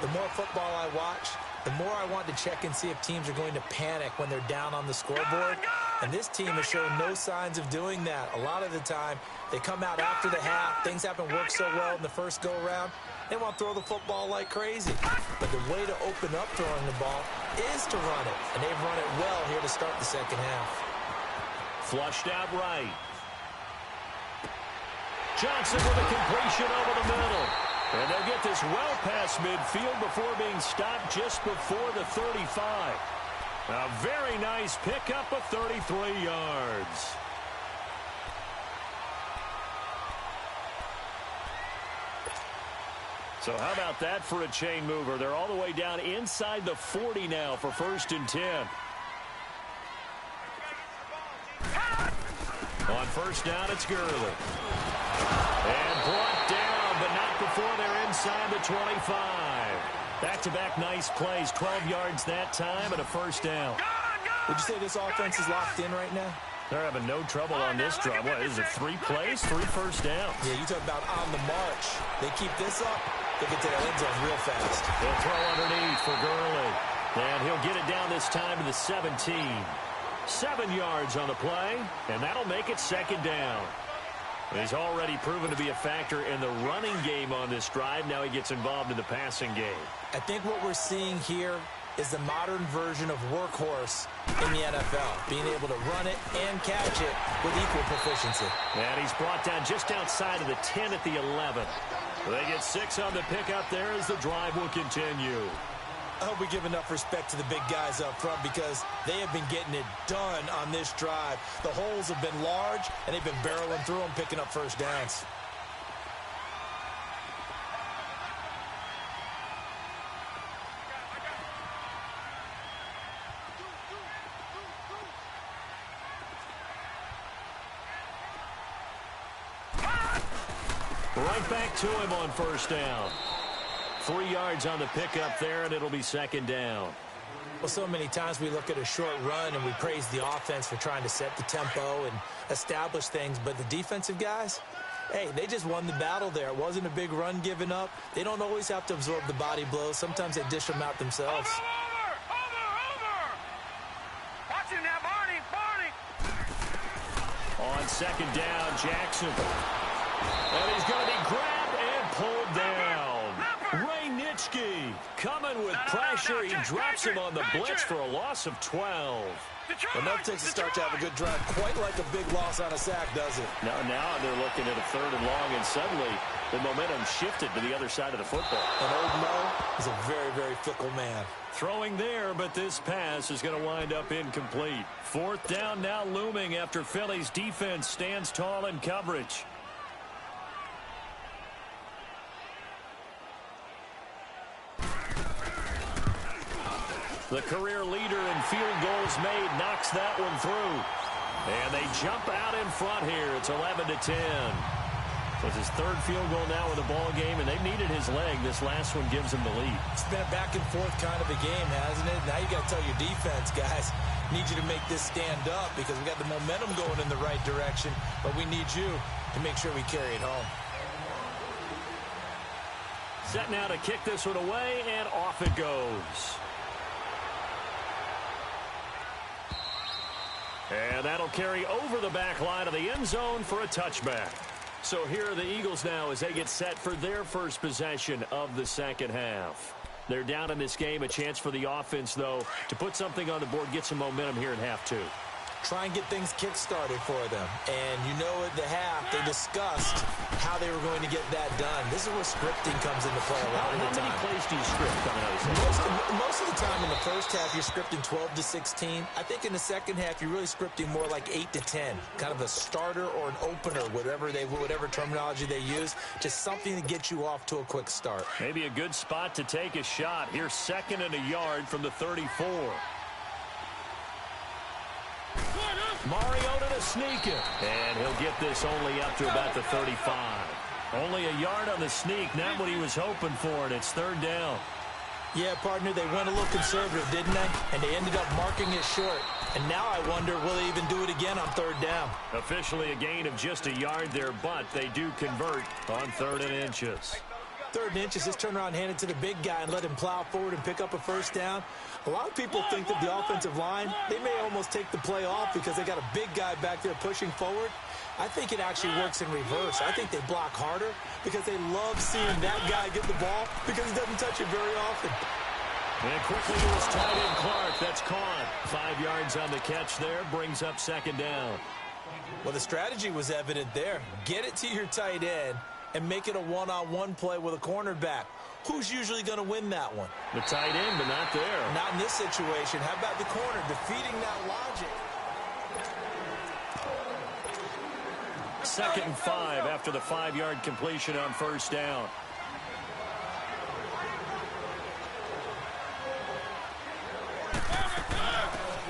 The more football I watch, the more I want to check and see if teams are going to panic when they're down on the scoreboard. And this team has shown no signs of doing that. A lot of the time, they come out after the half. Things haven't worked so well in the first go-around. They want to throw the football like crazy. But the way to open up throwing the ball is to run it. And they've run it well here to start the second half. Flushed out right. Johnson with a completion over the middle. And they'll get this well past midfield before being stopped just before the 35. A very nice pickup of 33 yards. So how about that for a chain mover? They're all the way down inside the 40 now for 1st and 10. On first down, it's Gurley. And brought down, but not before they're inside the 25. Back-to-back nice plays, 12 yards that time and a first down. Would you say this offense is locked in right now? They're having no trouble on this drive. What, is it 3 plays, 3 first downs? Yeah, you talk about on the march. They keep this up, they get to the end zone real fast. They'll throw underneath for Gurley. And he'll get it down this time to the 17. 7 yards on the play, and that'll make it 2nd down. He's already proven to be a factor in the running game on this drive. Now he gets involved in the passing game. I think what we're seeing here is the modern version of workhorse in the NFL, being able to run it and catch it with equal proficiency. And he's brought down just outside of the 10 at the 11. They get 6 on the pickup there as the drive will continue. I hope we give enough respect to the big guys up front because they have been getting it done on this drive. The holes have been large, and they've been barreling through them, picking up first downs. Right back to him on first down. 3 yards on the pickup there, and it'll be 2nd down. Well, so many times we look at a short run and we praise the offense for trying to set the tempo and establish things, but the defensive guys, hey, they just won the battle there. It wasn't a big run given up. They don't always have to absorb the body blows. Sometimes they dish them out themselves. Over! Watch him now, Barney! On 2nd down, Jackson. And he's going to be grabbed and pulled down. Ray Nitschke coming with pressure. He drops him on the blitz for a loss of 12. Enough takes to start to have a good drive. Quite like a big loss on a sack, does it? Now they're looking at a 3rd and long, and suddenly the momentum shifted to the other side of the football. And old Mo is a very, very fickle man. Throwing there, but this pass is going to wind up incomplete. 4th down now looming after Philly's defense stands tall in coverage. The career leader in field goals made knocks that one through. And they jump out in front here. It's 11-10. So it's his 3rd field goal now in the ball game, and they've needed his leg. This last one gives him the lead. It's been a back-and-forth kind of a game, hasn't it? Now you got to tell your defense, guys, need you to make this stand up because we got the momentum going in the right direction, but we need you to make sure we carry it home. Set now to kick this one away, and off it goes. And that'll carry over the back line of the end zone for a touchback. So here are the Eagles now as they get set for their first possession of the 2nd half. They're down in this game. A chance for the offense, though, to put something on the board, get some momentum here in half 2. try and get things kick-started for them. And you know at the half, they discussed how they were going to get that done. This is where scripting comes into play a lot of the time. How many plays do you script coming out of this? Most of the time in the first half, you're scripting 12 to 16. I think in the second half, you're really scripting more like 8 to 10. Kind of a starter or an opener, whatever terminology they use. Just something to get you off to a quick start. Maybe a good spot to take a shot. Here's 2nd and a yard from the 34. Mariota to sneak it. And he'll get this only up to about the 35. Only a yard on the sneak, not what he was hoping for, and it's 3rd down. Yeah, partner, they went a little conservative, didn't they? And they ended up marking it short. And now I wonder, will they even do it again on 3rd down? Officially a gain of just a yard there, but they do convert on 3rd and inches. 3rd and inches, just turn around and hand it to the big guy and let him plow forward and pick up a 1st down. A lot of people think that the offensive line, they may almost take the play off because they got a big guy back there pushing forward. I think it actually works in reverse. I think they block harder because they love seeing that guy get the ball because he doesn't touch it very often. And quickly to his tight end, Clark. That's caught. 5 yards on the catch there. Brings up 2nd down. Well, the strategy was evident there. Get it to your tight end and make it a one-on-one play with a cornerback. Who's usually going to win that one? The tight end, but not there. Not in this situation. How about the corner defeating that logic? 2nd and 5 after the 5-yard completion on 1st down.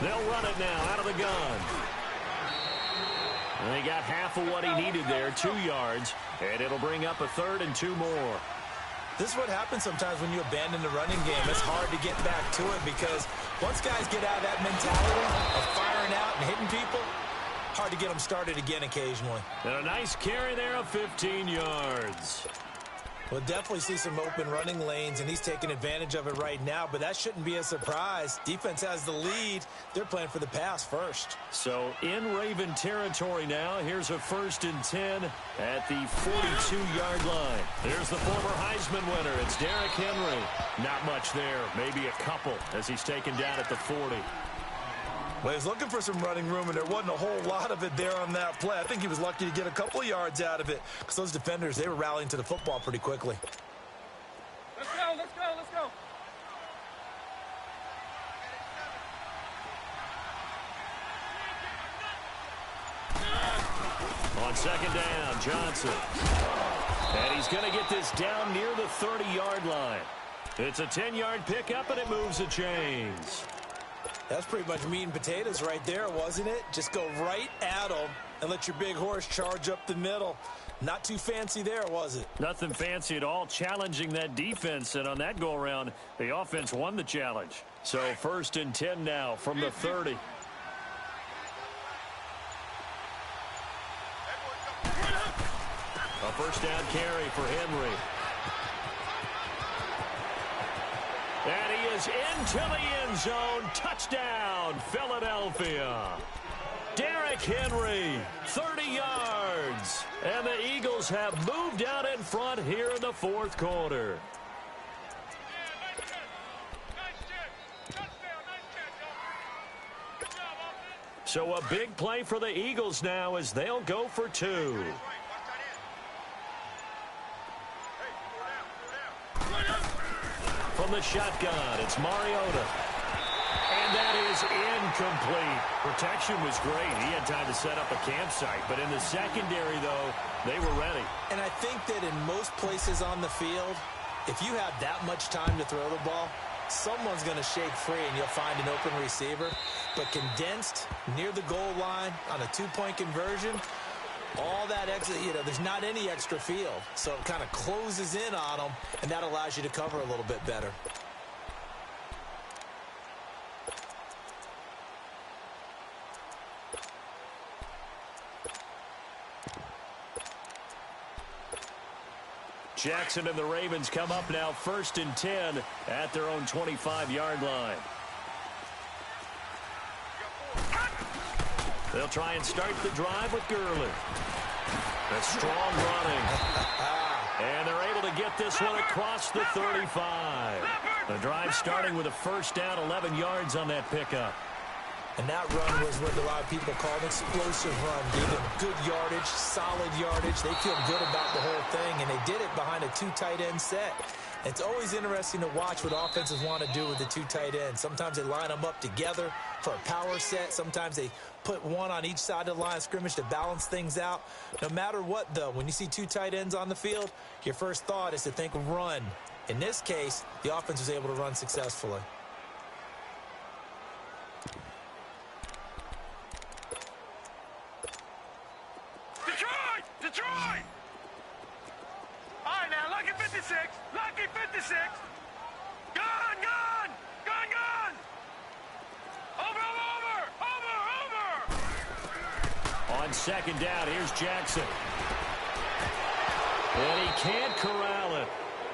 They'll run it now out of the gun. And they got half of what he needed there, 2 yards, and it'll bring up a 3rd and 2 more. This is what happens sometimes when you abandon the running game. It's hard to get back to it because once guys get out of that mentality of firing out and hitting people, hard to get them started again occasionally. And a nice carry there of 15 yards. We'll definitely see some open running lanes, and he's taking advantage of it right now, but that shouldn't be a surprise. Defense has the lead. They're playing for the pass first. So in Raven territory now, here's a 1st and 10 at the 42-yard line. There's the former Heisman winner. It's Derrick Henry. Not much there, maybe a couple as he's taken down at the 40. Well, he was looking for some running room, and there wasn't a whole lot of it there on that play. I think he was lucky to get a couple of yards out of it because those defenders, they were rallying to the football pretty quickly. Let's go, let's go, let's go. On 2nd down, Johnson. And he's going to get this down near the 30-yard line. It's a 10-yard pickup, and it moves the chains. That's pretty much meat and potatoes right there, wasn't it? Just go right at them and let your big horse charge up the middle. Not too fancy there, was it? Nothing fancy at all, challenging that defense. And on that go-around, the offense won the challenge. So 1st and 10 now from the 30. A 1st down carry for Henry. And he is into the end zone. Touchdown, Philadelphia. Derrick Henry, 30 yards. And the Eagles have moved out in front here in the 4th quarter. So a big play for the Eagles now as they'll go for 2. From the shotgun, it's Mariota. And that is incomplete. Protection was great. He had time to set up a campsite. But in the secondary, though, they were ready. And I think that in most places on the field, if you have that much time to throw the ball, someone's going to shake free and you'll find an open receiver. But condensed near the goal line on a 2-point conversion, all that extra, there's not any extra field. So it kind of closes in on them, and that allows you to cover a little bit better. Jackson and the Ravens come up now 1st and 10 at their own 25-yard line. They'll try and start the drive with Gurley. A strong running. And they're able to get this one across the 35. The drive starting with a 1st down, 11 yards on that pickup. And that run was what a lot of people call an explosive run. Gave them good yardage, solid yardage. They feel good about the whole thing, and they did it behind a two tight end set. It's always interesting to watch what offenses want to do with the two tight ends. Sometimes they line them up together for a power set. Sometimes they put one on each side of the line of scrimmage to balance things out. No matter what, though, when you see two tight ends on the field, your first thought is to think run. In this case, the offense was able to run successfully. Detroit! All right, now, lucky 56. Lucky 56. Gun! Over! On second down, here's Jackson. And he can't corral it.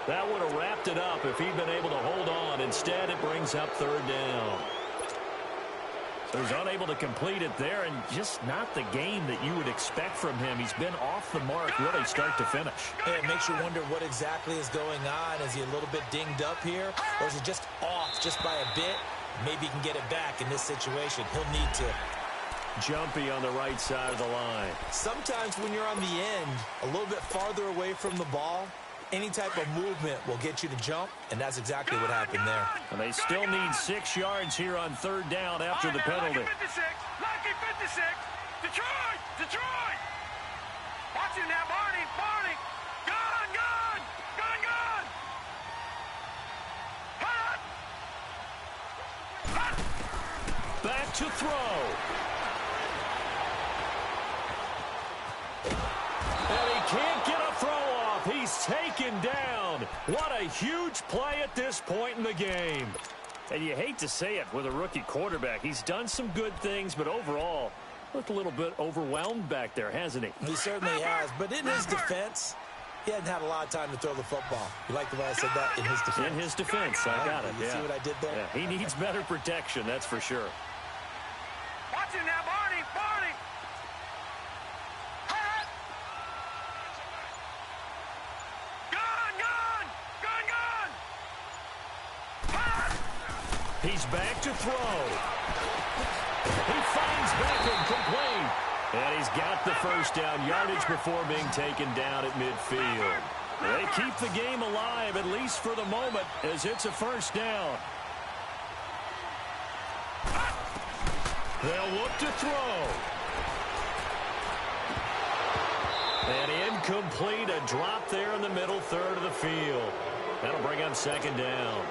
That would have wrapped it up if he'd been able to hold on. Instead, it brings up third down. So he's unable to complete it there, and just not the game that you would expect from him. He's been off the mark really start to finish. Yeah, it makes you wonder what exactly is going on. Is he a little bit dinged up here, or is he just off just by a bit? Maybe he can get it back in this situation. He'll need to. Jumpy on the right side of the line. Sometimes when you're on the end, a little bit farther away from the ball, any type of movement will get you to jump, and that's exactly what happened there. And they still need 6 yards here on third down after the penalty. Lucky 56. Lucky 56. Detroit! Watch him now, Barney! Gun! Hut! Back to throw. And he can't get a throw off. He's taken down. What a huge play at this point in the game. And you hate to say it with a rookie quarterback. He's done some good things, but overall, looked a little bit overwhelmed back there, hasn't he? He certainly has. But in his defense, he hadn't had a lot of time to throw the football. You like the way I said that? In his defense. In his defense. I got it. You see what I did there? Yeah, he needs better protection, that's for sure. Watch him now, Barney! Hut! Gun! Hut! He's back to throw. He finds Beckham complete. And he's got the first down yardage before being taken down at midfield. They keep the game alive, at least for the moment, as it's a first down. They'll look to throw. And incomplete, a drop there in the middle third of the field. That'll bring up second down.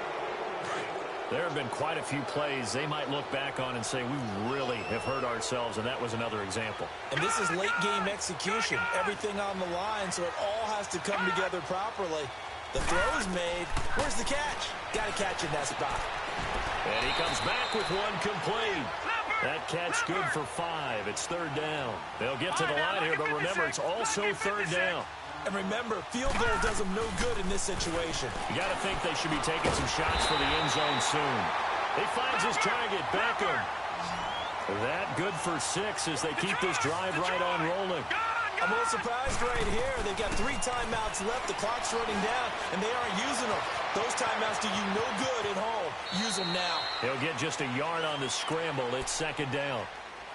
There have been quite a few plays they might look back on and say, we really have hurt ourselves, and that was another example. And this is late-game execution. Everything on the line, so it all has to come together properly. The throw's made. Where's the catch? Got to catch in that spot. And he comes back with one complete. That catch good for 5. It's third down. They'll get to the line here, but remember, it's also third down. And remember, field goal does them no good in this situation. You got to think they should be taking some shots for the end zone soon. He finds his target, Beckham. That good for 6 as they keep this drive right on rolling. I'm a little surprised right here. They've got 3 timeouts left. The clock's running down, and they aren't using them. Those timeouts do you no good at home. Use them now. He'll get just a yard on the scramble. It's second down.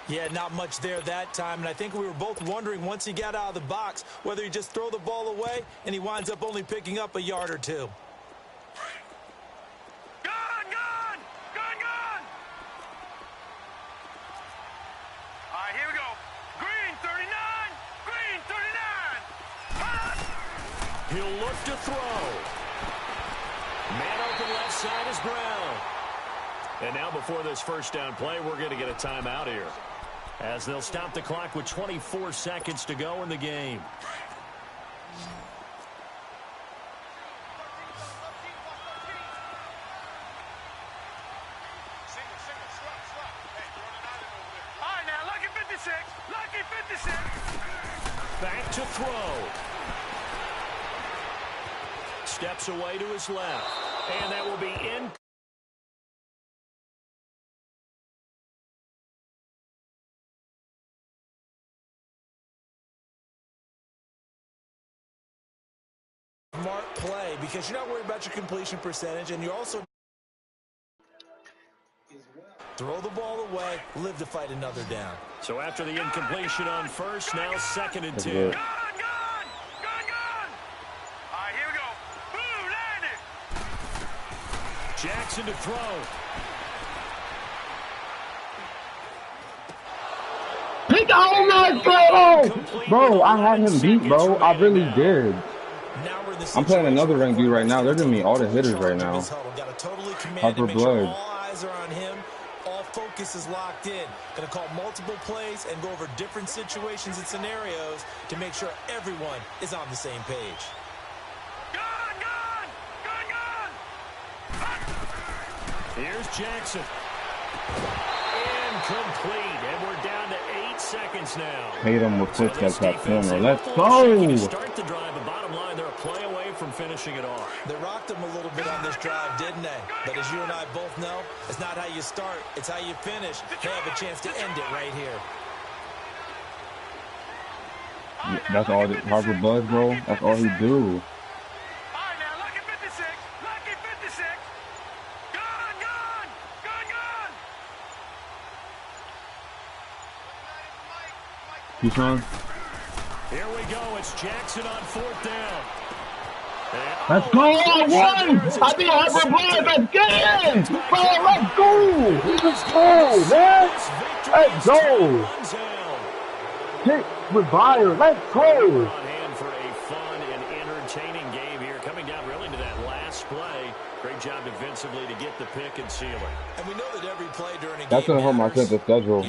Yeah, not much there that time, and I think we were both wondering once he got out of the box whether he just throw the ball away, and he winds up only picking up a yard or 2. Gun! All right, here we go. Green 39. Hut! He'll look to throw. Man open left side is Brown. And now before this first down play, we're going to get a timeout here, as they'll stop the clock with 24 seconds to go in the game. All right, now, lucky 56. Lucky 56. Back to throw. Steps away to his left. And that will be in. Smart play, because you're not worried about your completion percentage, and you're also Throw the ball away, live to fight another down. So after the incompletion on first, now 2nd and 2. Gone! All right, here we go. Boom, landed. Jackson to throw. Oh my God! Bro, I had him beat, bro. I really did. I'm playing another ranked dude right now. They're giving me all the hitters right now. Harper Blood. All eyes are on him. All focus is locked in. Going to call multiple plays and go over different situations and scenarios to make sure everyone is on the same page. Gone! Here's Jackson. Incomplete, and we're down to 8 seconds now. Hate him with quick catch that corner. Let's go. Start the drive, but bottom line, they're a play away from finishing it off. They rocked him a little bit on this drive, didn't they? But as you and I both know, it's not how you start, it's how you finish. They have a chance to end it right here. Yeah, that's all that Harper Buzz, bro. That's all he do. All right, now, lucky 56. Lucky 56. Gone! Keyshawn. Here we go. It's Jackson on 4th down. Let's go! I think Harper Buzz. Let's get in! Bro, let's go! Let's go, man! Let's go! Hit with Fire. Let's go! On hand for a fun and entertaining game here. Coming down really to that last play. Great job defensively to get the pick and seal it. And we know that every play during a game That's gonna help my sense of schedule.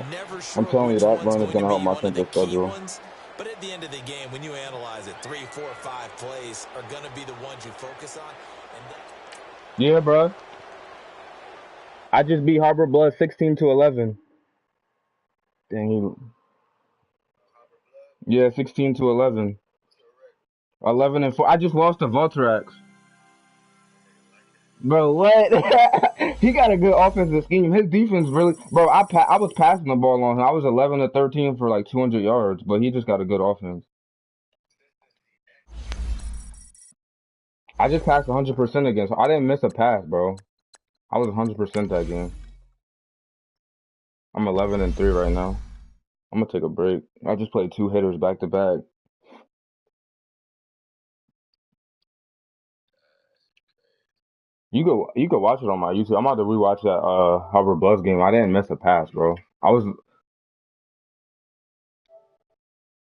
I'm telling you, that run is gonna help my sense of schedule. But at the end of the game, when you analyze it, 3, 4, 5 plays are going to be the ones you focus on. Yeah, bro. I just beat Harper Blood 16-11. Dang, yeah, 16-11. 11-4. I just lost to Voltrax. Bro, what? He got a good offensive scheme. His defense really, bro. I was passing the ball on him. I was 11-13 for like 200 yards, but he just got a good offense. I just passed 100% against. I didn't miss a pass, bro. I was 100% that game. I'm 11-3 right now. I'm gonna take a break. I just played 2 hitters back to back. You go watch it on my YouTube. I'm about to rewatch that Harvard Buzz game. I didn't miss a pass, bro. I was